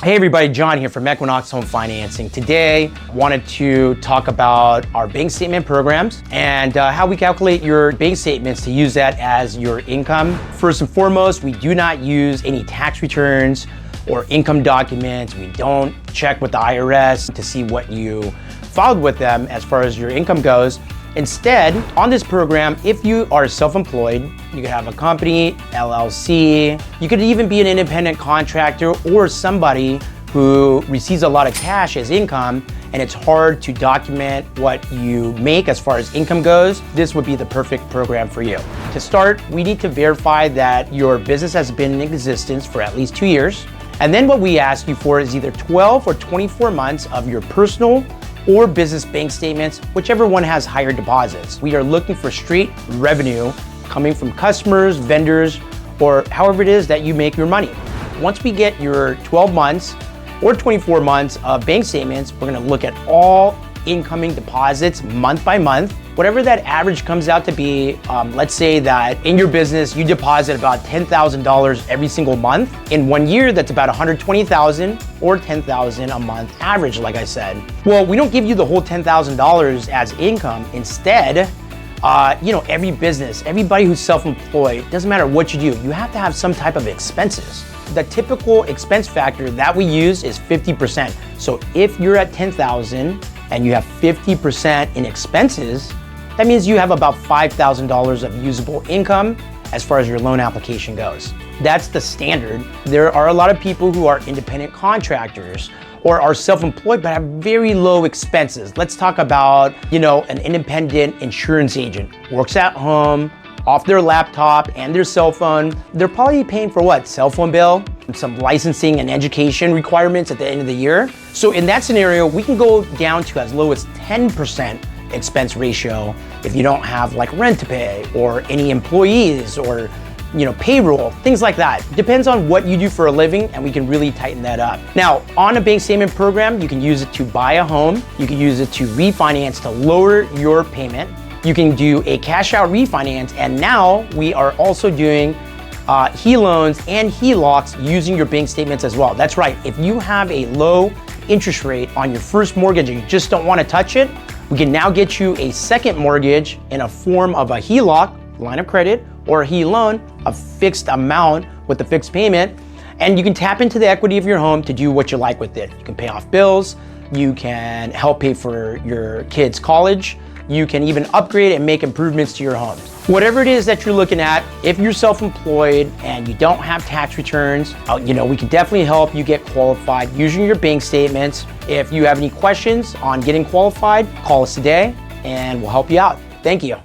Hey everybody, John here from Equinox Home Financing. Today, wanted to talk about our bank statement programs and how we calculate your bank statements to use that as your income. First and foremost, we do not use any tax returns or income documents. We don't check with the IRS to see what you filed with them as far as your income goes. Instead, on this program, if you are self-employed, you could have a company, LLC, you could even be an independent contractor or somebody who receives a lot of cash as income and it's hard to document what you make as far as income goes. This would be the perfect program for you. To start, we need to verify that your business has been in existence for at least 2 years. And then what we ask you for is either 12 or 24 months of your personal or business bank statements, whichever one has higher deposits. We are looking for straight revenue coming from customers, vendors, or however it is that you make your money. Once we get your 12 months or 24 months of bank statements, we're gonna look at all incoming deposits month by month. Whatever that average comes out to be, let's say that in your business, you deposit about $10,000 every single month. In 1 year, that's about $120,000 or $10,000 a month average, like I said. Well, we don't give you the whole $10,000 as income. Instead, every business, everybody who's self-employed, doesn't matter what you do, you have to have some type of expenses. The typical expense factor that we use is 50%. So if you're at 10,000 and you have 50% in expenses, that means you have about $5,000 of usable income as far as your loan application goes. That's the standard. There are a lot of people who are independent contractors or are self-employed but have very low expenses. Let's talk about, an independent insurance agent, works at home, off their laptop and their cell phone. They're probably paying for what? Cell phone bill, some licensing and education requirements at the end of the year. So in that scenario, we can go down to as low as 10% expense ratio if you don't have like rent to pay or any employees or payroll, things like that. Depends on what you do for a living and we can really tighten that up. Now, on a bank statement program, you can use it to buy a home. You can use it to refinance to lower your payment. You can do a cash out refinance, and now we are also doing HE loans and HELOCs using your bank statements as well. That's right, if you have a low interest rate on your first mortgage and you just don't want to touch it, we can now get you a second mortgage in a form of a HELOC, line of credit, or a HE loan, a fixed amount with a fixed payment, and you can tap into the equity of your home to do what you like with it. You can pay off bills, you can help pay for your kids' college, you can even upgrade and make improvements to your home. Whatever it is that you're looking at, if you're self-employed and you don't have tax returns, we can definitely help you get qualified using your bank statements. If you have any questions on getting qualified, call us today and we'll help you out. Thank you.